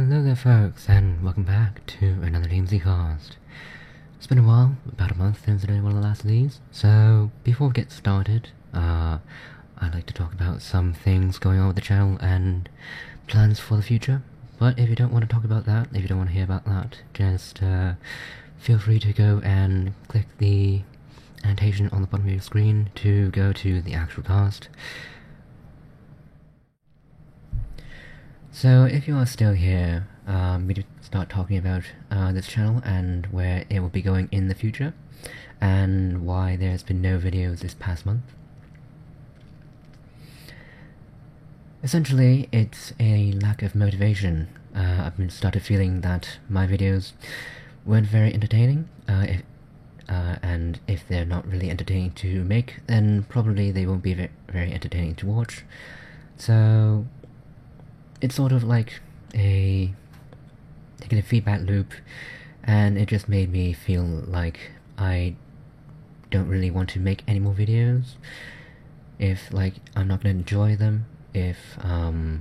Hello there folks, and welcome back to another DMZ cast. It's been a while, about a month since I did one of the last of these, so before we get started, I'd like to talk about some things going on with the channel and plans for the future. But if you don't want to talk about that, if you don't want to hear about that, just feel free to go and click the annotation on the bottom of your screen to go to the actual cast. So if you are still here, we did start talking about this channel and where it will be going in the future, and why there's been no videos this past month. Essentially, it's a lack of motivation. I've been started feeling that my videos weren't very entertaining, and if they're not really entertaining to make, then probably they won't be very entertaining to watch. So it's sort of like a negative feedback loop, and it just made me feel like I don't really want to make any more videos if I'm not going to enjoy them, if other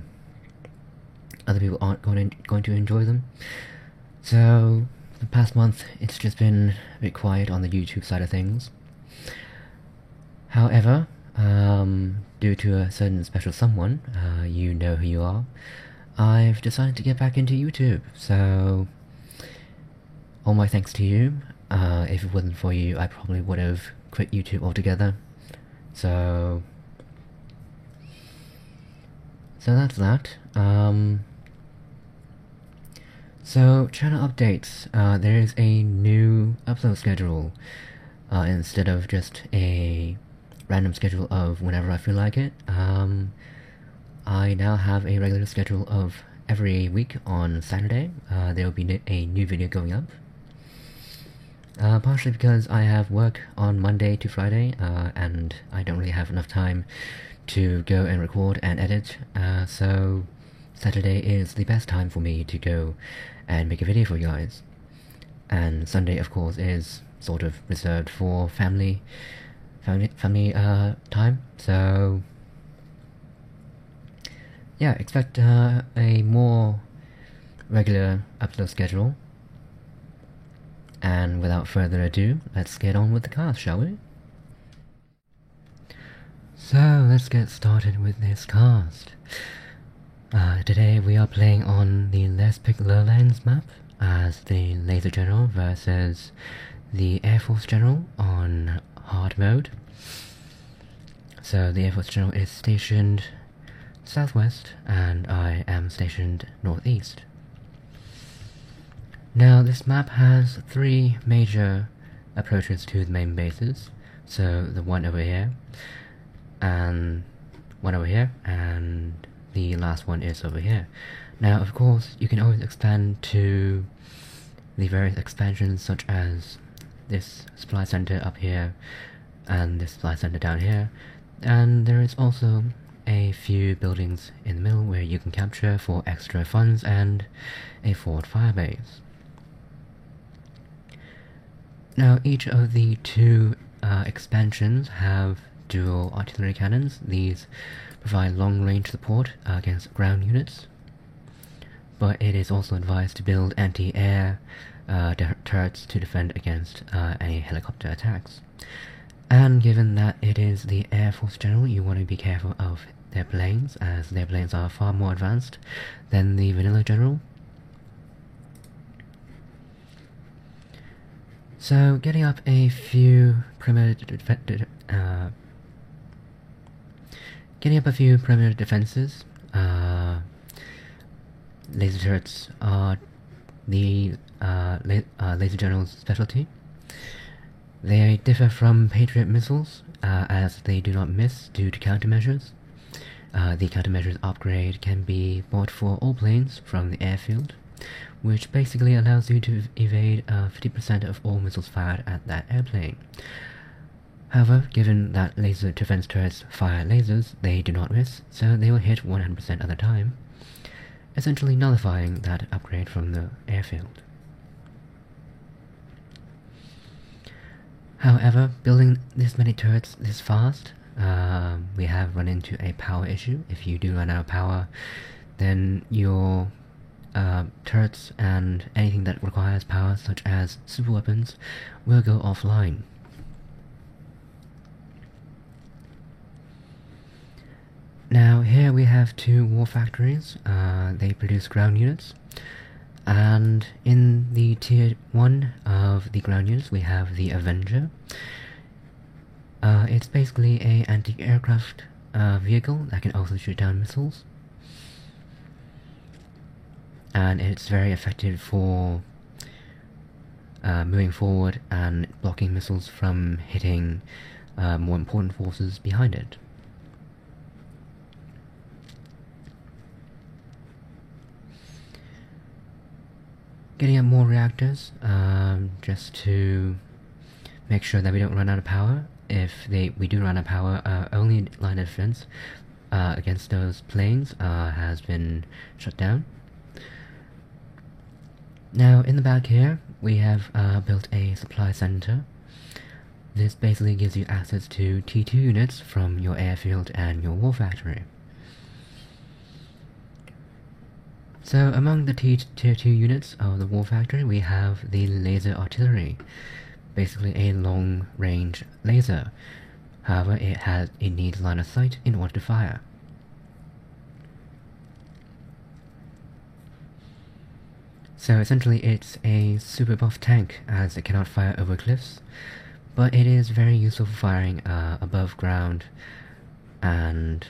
people aren't going to enjoy them. So the past month it's just been a bit quiet on the YouTube side of things. However, due to a certain special someone, you know who you are, I've decided to get back into YouTube, so all my thanks to you. If it wasn't for you, I probably would have quit YouTube altogether. So that's that. So channel updates. There is a new upload schedule, instead of just a random schedule of whenever I feel like it. I now have a regular schedule of every week on Saturday. There will be a new video going up. Partially because I have work on Monday to Friday, and I don't really have enough time to go and record and edit, so Saturday is the best time for me to go and make a video for you guys. And Sunday, of course, is sort of reserved for family time, so yeah, expect a more regular upload schedule. And without further ado, let's get on with the cast, shall we? So let's get started with this cast. Today we are playing on the Les Pic Lowlands map as the Laser General versus the Air Force General on hard mode. So the Air Force General is stationed southwest and I am stationed northeast. Now this map has three major approaches to the main bases. So the one over here, and one over here, and the last one is over here. Now of course you can always expand to the various expansions, such as this supply center up here and this supply center down here, and there is also a few buildings in the middle where you can capture for extra funds and a forward firebase. Now each of the two expansions have dual artillery cannons. These provide long-range support against ground units, but it is also advised to build anti-air turrets to defend against any helicopter attacks. And given that it is the Air Force General, you want to be careful of their planes, as their planes are far more advanced than the vanilla General. So getting up a few perimeter defenses. Laser turrets are the Laser General's specialty. They differ from Patriot missiles, as they do not miss due to countermeasures. The countermeasures upgrade can be bought for all planes from the airfield, which basically allows you to evade 50% of all missiles fired at that airplane. However, given that laser defense turrets fire lasers, they do not miss, so they will hit 100% of the time, essentially nullifying that upgrade from the airfield. However, building this many turrets this fast, we have run into a power issue. If you do run out of power, then your turrets and anything that requires power, such as super weapons, will go offline. Now here we have two war factories. They produce ground units, and in the tier 1 of the ground units we have the Avenger. It's basically a anti-aircraft vehicle that can also shoot down missiles, and it's very effective for moving forward and blocking missiles from hitting more important forces behind it. Getting up more reactors, just to make sure that we don't run out of power. If we do run out of power, our only line of defense against those planes has been shut down. Now in the back here, we have built a supply center. This basically gives you access to T2 units from your airfield and your war factory. So among the tier 2 units of the war factory, we have the laser artillery, basically a long-range laser. However, it needs line of sight in order to fire. So essentially it's a super buff tank, as it cannot fire over cliffs, but it is very useful for firing above ground, and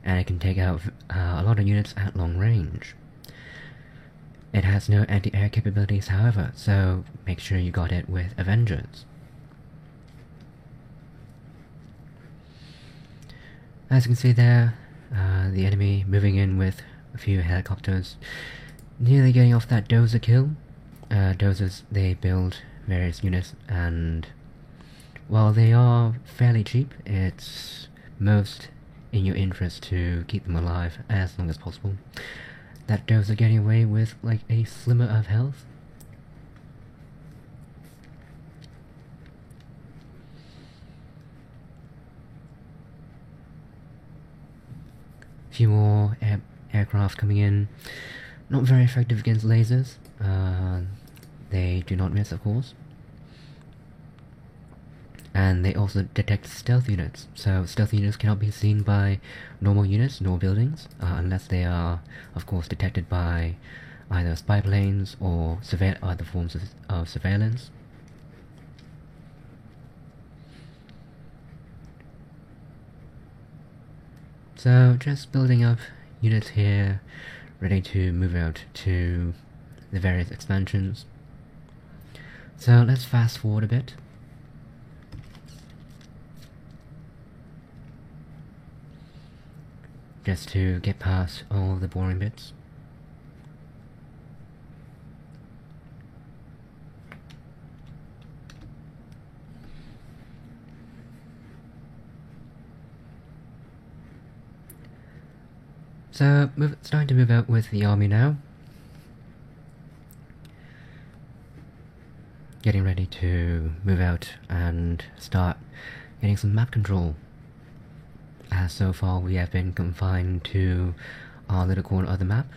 it can take out a lot of units at long range. It has no anti-air capabilities, however, so make sure you got it with Avengers. As you can see there, the enemy moving in with a few helicopters, nearly getting off that dozer kill. Dozers, they build various units, and while they are fairly cheap, it's most in your interest to keep them alive as long as possible. That dozer getting away with like a slimmer of health. Few more aircraft coming in. Not very effective against lasers. They do not miss, of course. And they also detect stealth units, so stealth units cannot be seen by normal units nor buildings, unless they are, of course, detected by either spy planes or other forms of surveillance. So just building up units here, ready to move out to the various expansions. So let's fast forward a bit. Just to get past all the boring bits. So, starting to move out with the army now. Getting ready to move out and start getting some map control. As so far we have been confined to our little corner of the map,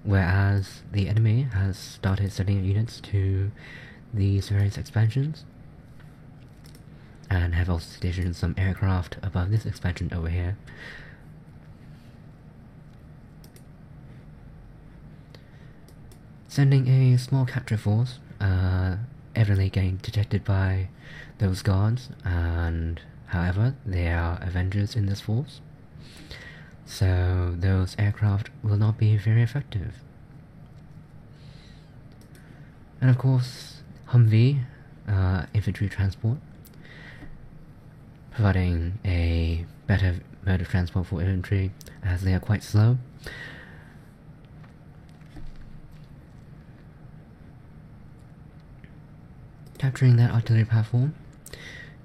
whereas the enemy has started sending units to these various expansions, and have also stationed some aircraft above this expansion over here. Sending a small capture force, evidently getting detected by those guards, and however, there are Avengers in this force, so those aircraft will not be very effective. And of course, Humvee, infantry transport, providing a better mode of transport for infantry, as they are quite slow. Capturing that artillery platform,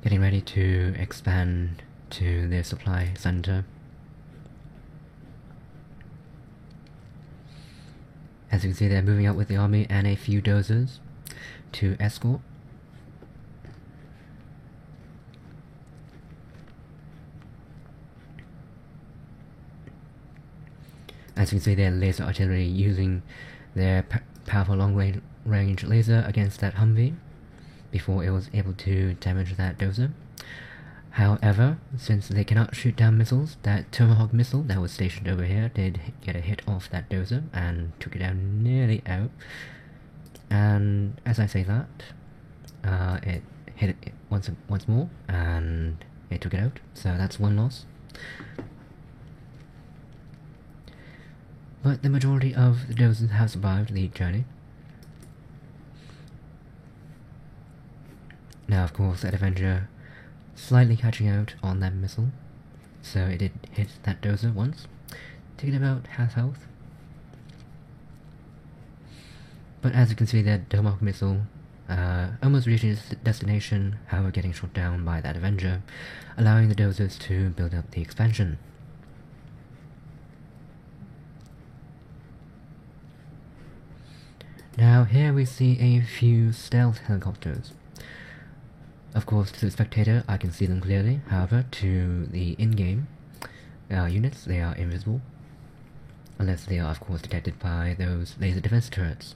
getting ready to expand to their supply center. As you can see, they're moving out with the army and a few dozers to escort. As you can see, their laser artillery using their powerful long-range laser against that Humvee before it was able to damage that dozer. However, since they cannot shoot down missiles, that Tomahawk missile that was stationed over here did get a hit off that dozer and took it down nearly out. And as I say that, it hit it once more and it took it out, so that's one loss. But the majority of the dozers have survived the journey. Now, of course, that Avenger slightly catching out on that missile, so it did hit that dozer once, taking about half health. But as you can see, that Tomahawk missile almost reaching its destination, however getting shot down by that Avenger, allowing the dozers to build up the expansion. Now here we see a few stealth helicopters. Of course, to the spectator, I can see them clearly. However, to the in-game units, they are invisible, unless they are, of course, detected by those laser defense turrets.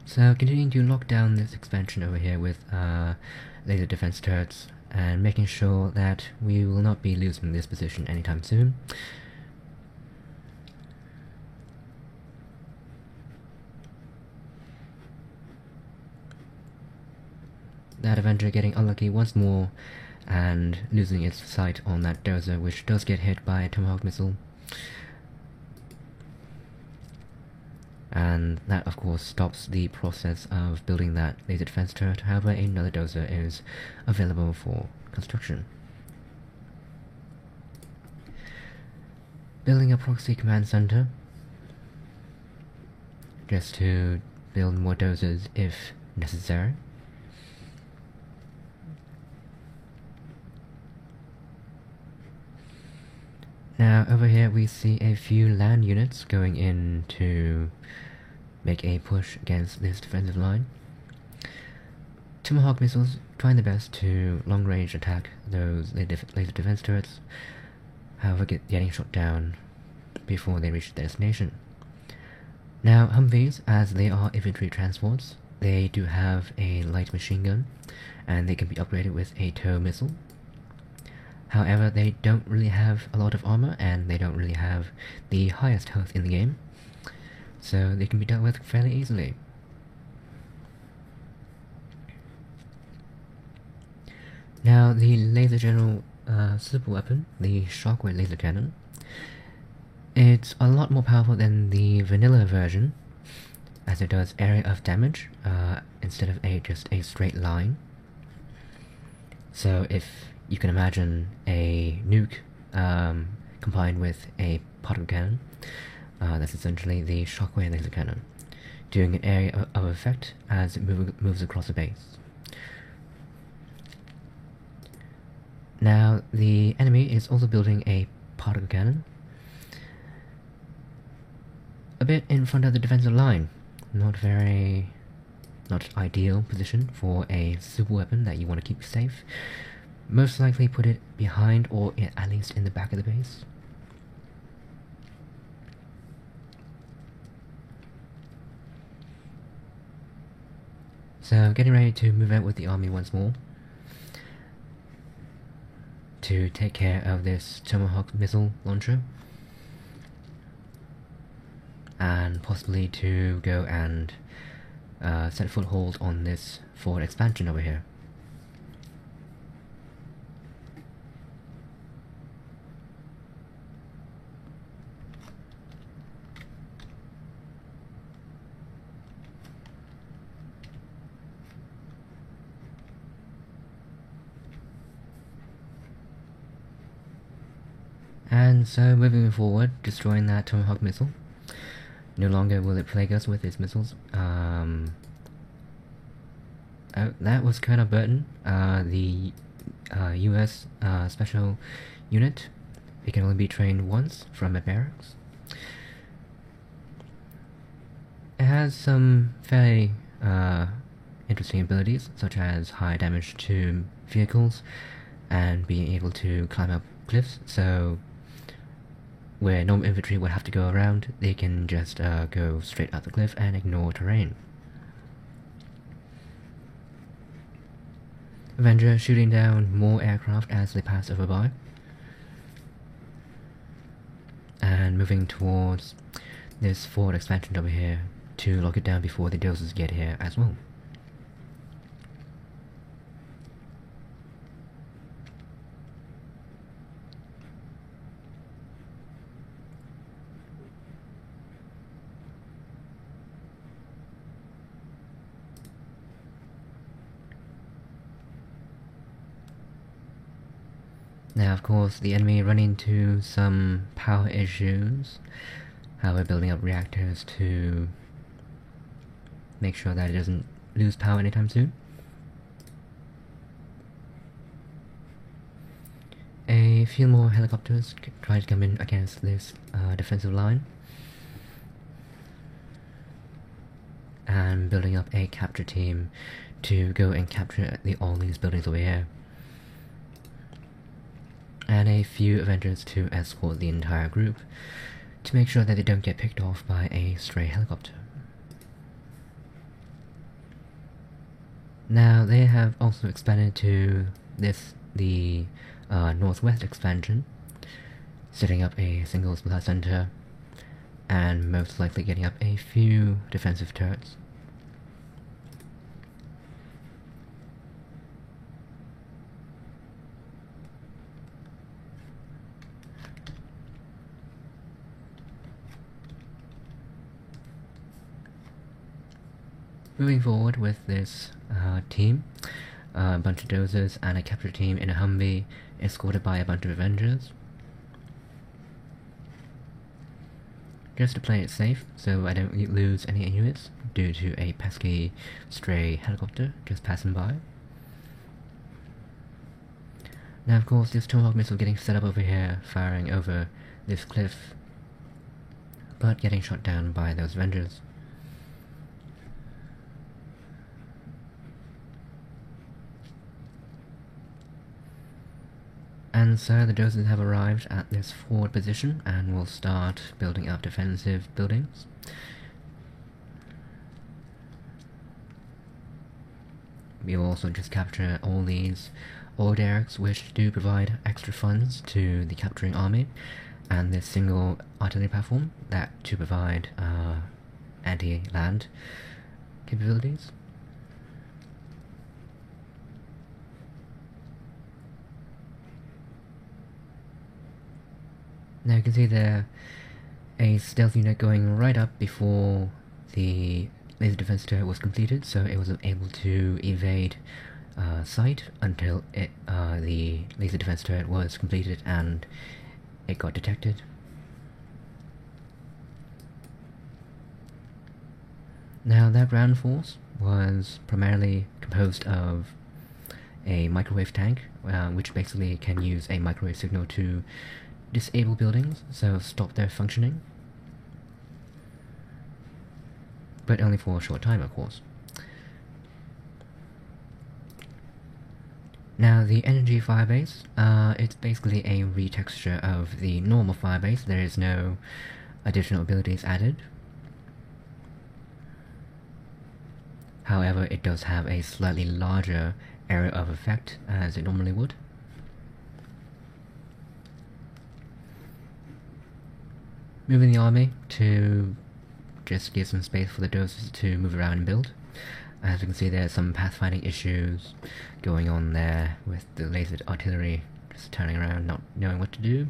So, continuing to lock down this expansion over here with laser defense turrets, and making sure that we will not be losing this position anytime soon. That Avenger getting unlucky once more and losing its sight on that dozer, which does get hit by a Tomahawk missile. And that of course stops the process of building that laser defense turret. However, another dozer is available for construction. Building a proxy command center, just to build more dozers if necessary. Now over here we see a few land units going in to make a push against this defensive line. Tomahawk missiles trying their best to long-range attack those laser defense turrets, however getting shot down before they reach their destination. Now Humvees, as they are infantry transports, they do have a light machine gun, and they can be upgraded with a tow missile. However, they don't really have a lot of armor, and they don't really have the highest health in the game, so they can be dealt with fairly easily. Now, the Laser General super weapon, the Shockwave Laser Cannon, it's a lot more powerful than the vanilla version, as it does area of damage instead of just a straight line. So if you can imagine a nuke combined with a particle cannon, that's essentially the Shockwave Laser Cannon, doing an area of effect as it moves across the base. Now, the enemy is also building a particle cannon, a bit in front of the defensive line. Not ideal position for a super weapon that you want to keep safe. Most likely put it behind, or at least in the back of the base. So, getting ready to move out with the army once more to take care of this Tomahawk missile launcher, and possibly to go and set a foothold on this forward expansion over here. And so, moving forward, destroying that Tomahawk missile. No longer will it plague us with its missiles. That was Colonel Burton, the US special unit. It can only be trained once from a barracks. It has some fairly interesting abilities such as high damage to vehicles and being able to climb up cliffs, so where normal infantry would have to go around, they can just go straight up the cliff and ignore terrain. Avenger shooting down more aircraft as they pass over by. And moving towards this forward expansion over here to lock it down before the dozers get here as well. Now, of course, the enemy run into some power issues. How we're building up reactors to make sure that it doesn't lose power anytime soon. A few more helicopters try to come in against this defensive line. And building up a capture team to go and capture all these buildings over here. And a few Avengers to escort the entire group to make sure that they don't get picked off by a stray helicopter. Now they have also expanded to the northwest expansion, setting up a single supply center and most likely getting up a few defensive turrets. Moving forward with this team, a bunch of dozers and a capture team in a Humvee, escorted by a bunch of Avengers. Just to play it safe, so I don't lose any units due to a pesky stray helicopter just passing by. Now of course this Tomahawk missile getting set up over here, firing over this cliff, but getting shot down by those Avengers. And so the dozers have arrived at this forward position and will start building up defensive buildings. We will also just capture all these oil derricks, which do provide extra funds to the capturing army, and this single artillery platform that to provide anti-land capabilities. Now you can see there a stealth unit going right up before the laser defense turret was completed, so it was able to evade sight until the laser defense turret was completed and it got detected. Now that ground force was primarily composed of a microwave tank, which basically can use a microwave signal to disable buildings, so stop their functioning. But only for a short time, of course. Now the energy firebase, it's basically a retexture of the normal firebase. There is no additional abilities added. However, it does have a slightly larger area of effect as it normally would. Moving the army to just give some space for the dozers to move around and build. As you can see, there's some pathfinding issues going on there with the laser artillery just turning around, not knowing what to do.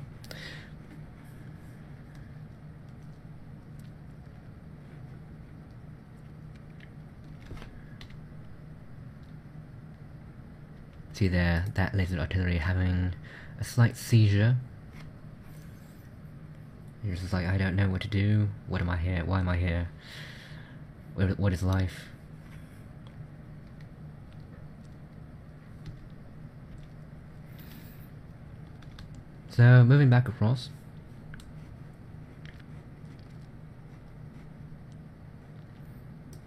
See there, that laser artillery having a slight seizure. You're just like, I don't know what to do. What am I here? Why am I here? What is life? So, moving back across.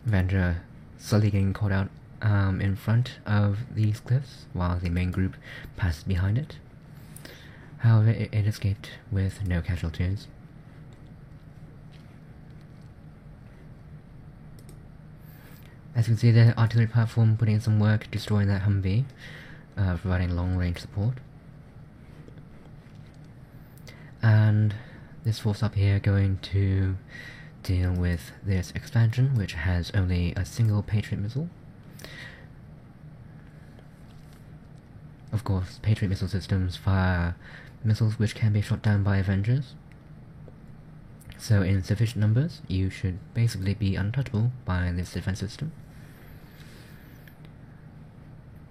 Avenger slowly getting caught out in front of these cliffs, while the main group passed behind it. However, it escaped with no casualties. As you can see, the artillery platform putting in some work, destroying that Humvee, providing long-range support. And this force up here going to deal with this expansion, which has only a single Patriot missile. Of course, Patriot missile systems fire missiles which can be shot down by Avengers. So in sufficient numbers, you should basically be untouchable by this defense system.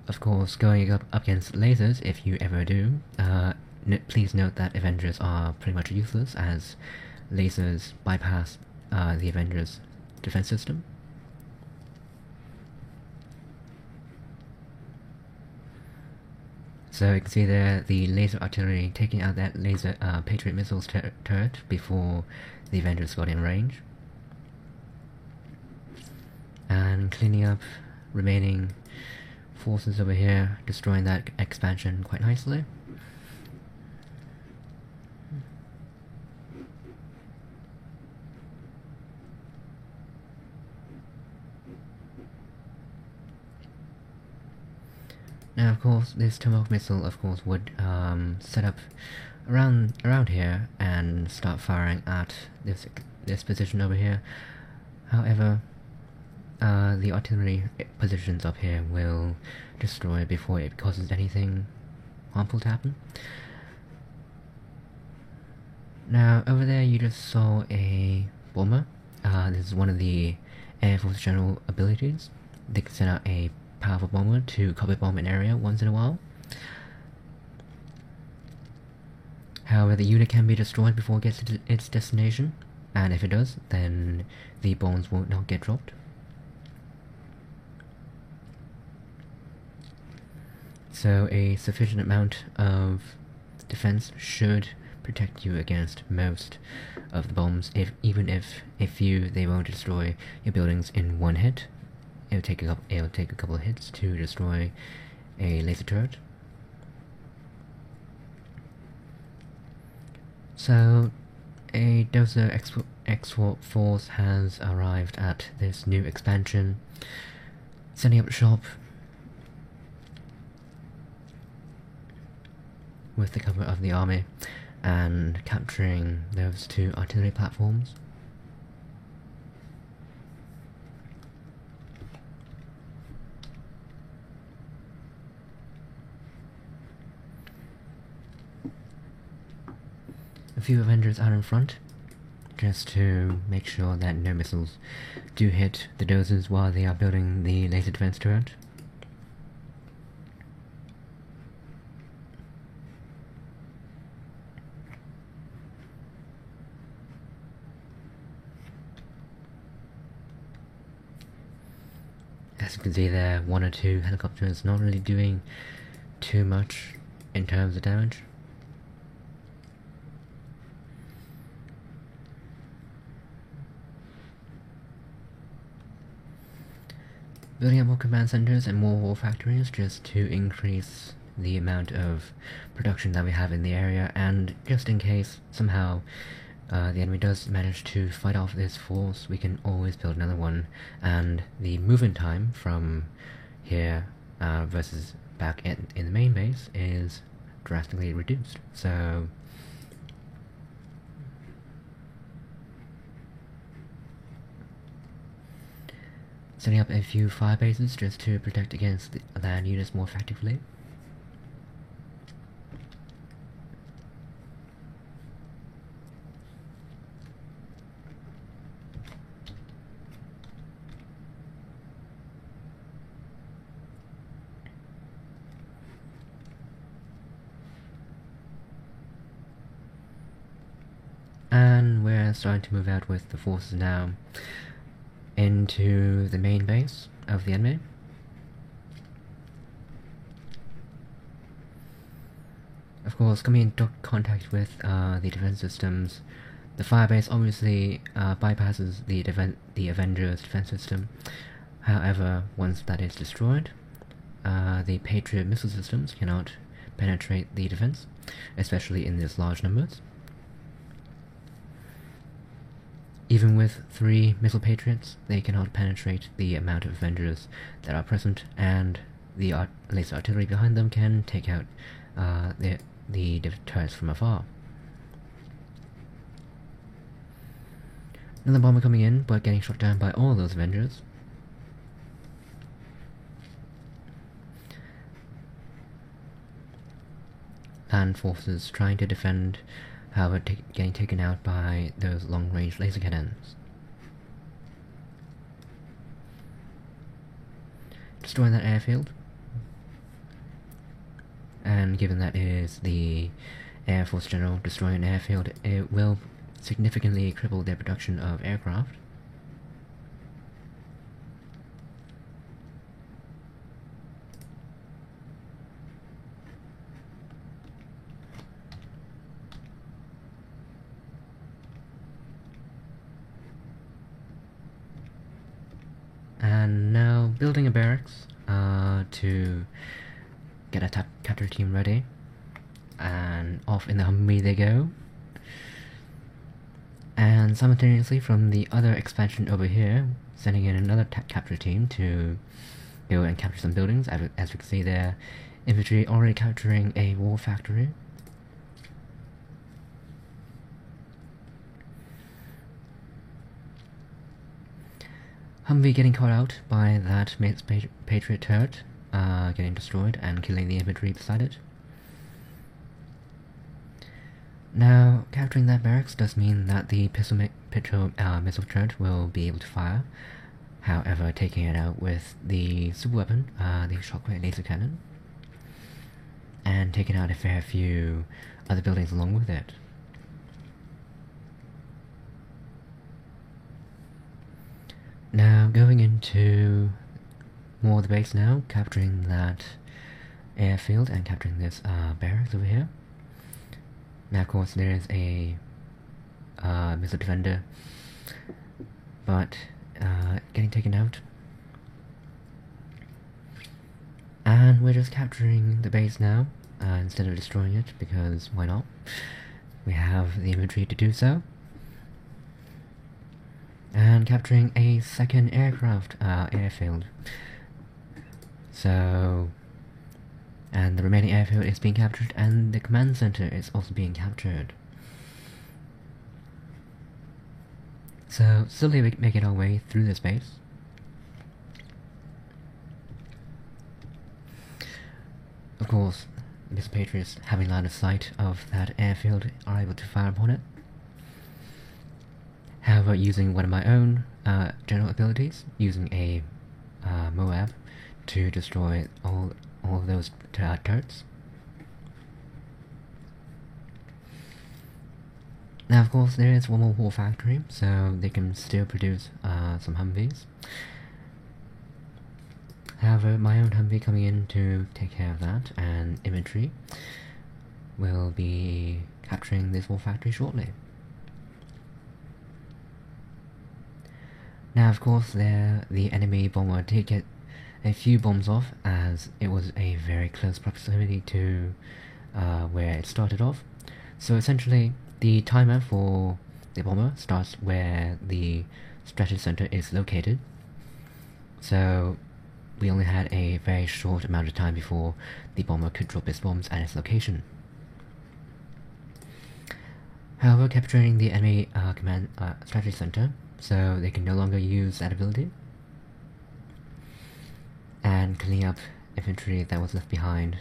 Of course, going up against lasers, if you ever do, please note that Avengers are pretty much useless, as lasers bypass the Avengers' defense system. So you can see there the laser artillery taking out that laser Patriot missiles turret before the Avengers got in range. And cleaning up remaining forces over here, destroying that expansion quite nicely. Now, of course, this Tomahawk missile, of course, would set up around here and start firing at this position over here. However, the artillery positions up here will destroy before it causes anything harmful to happen. Now, over there you just saw a bomber. This is one of the Air Force General abilities. They can send out a powerful bomber to cover bomb an area once in a while. However, the unit can be destroyed before it gets to its destination, and if it does, then the bombs will not get dropped. So a sufficient amount of defense should protect you against most of the bombs, even if they won't destroy your buildings in one hit. It'll take a couple of hits to destroy a laser turret. So a Dozer export force has arrived at this new expansion, setting up shop with the cover of the army and capturing those two artillery platforms. A few Avengers out in front, just to make sure that no missiles do hit the Dozers while they are building the laser defense turret. As you can see there, one or two helicopters not really doing too much in terms of damage. Building up more command centers and more war factories just to increase the amount of production that we have in the area, and just in case somehow the enemy does manage to fight off this force, we can always build another one, and the movement time from here versus back in the main base is drastically reduced. So setting up a few fire bases just to protect against the land units more effectively. And we're starting to move out with the forces now into the main base of the enemy. Of course, coming in contact with the defense systems, the firebase obviously bypasses the Avengers defense system. However, once that is destroyed, the Patriot missile systems cannot penetrate the defense, especially in these large numbers. Even with 3 missile Patriots, they cannot penetrate the amount of Avengers that are present, and the laser artillery behind them can take out the turrets from afar. Another bomber coming in, but getting shot down by all those Avengers. Land forces trying to defend, however getting taken out by those long-range laser cannons. Destroying that airfield. And given that it is the Air Force General destroying an airfield, it will significantly cripple their production of aircraft. And now building a barracks to get a capture team ready, and off in the Humvee they go. And simultaneously from the other expansion over here, sending in another capture team to go and capture some buildings. As we can see there, infantry already capturing a war factory. Humvee getting caught out by that Patriot turret, getting destroyed and killing the infantry beside it. Now, capturing that barracks does mean that the pistol missile turret will be able to fire. However, taking it out with the super weapon, the Shockwave laser cannon, and taking out a fair few other buildings along with it. Now, going into more of the base now, capturing that airfield and capturing this barracks over here. Now, of course, there is a missile defender, but getting taken out. And we're just capturing the base now, instead of destroying it, because why not? We have the infantry to do so. And capturing a second airfield. So, and the remaining airfield is being captured, and the command center is also being captured. So, slowly making our way through this base. Of course, Mr. Patriots, having line of sight of that airfield, are able to fire upon it. However, using one of my own general abilities, using a Moab to destroy all of those turrets. Now, of course, there is one more war factory, so they can still produce some Humvees. However, my own Humvee coming in to take care of that, and infantry will be capturing this war factory shortly. Now, of course, the enemy bomber did get a few bombs off, as it was a very close proximity to where it started off. So essentially, the timer for the bomber starts where the strategy center is located. So we only had a very short amount of time before the bomber could drop its bombs at its location. However, capturing the enemy command strategy center, so they can no longer use that ability, and cleaning up infantry that was left behind.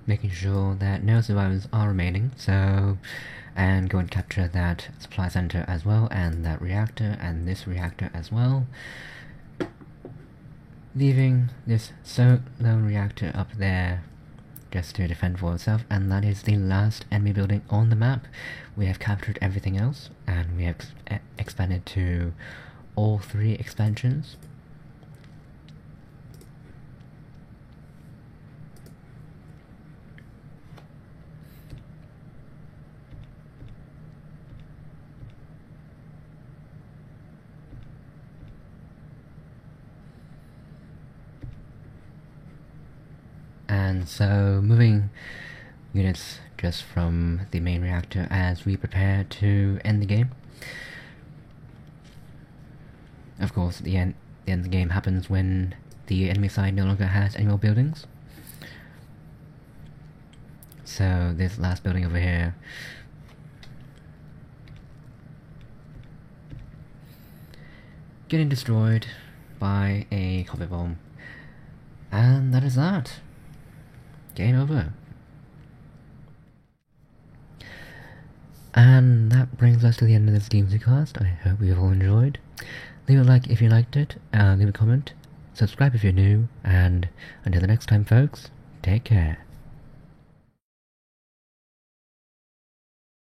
Making sure that no survivors are remaining, and go and capture that supply center as well, and that reactor, and this reactor as well. Leaving this lone reactor up there just to defend for itself, and that is the last enemy building on the map. We have captured everything else, and we have expanded to all 3 expansions. And so moving units just from the main reactor as we prepare to end the game. Of course, the end of the game happens when the enemy side no longer has any more buildings. So this last building over here getting destroyed by a combat bomb. And that is that. Game over. And that brings us to the end of this DMZ cast. I hope you've all enjoyed. Leave a like if you liked it, leave a comment, subscribe if you're new, and until the next time folks, take care.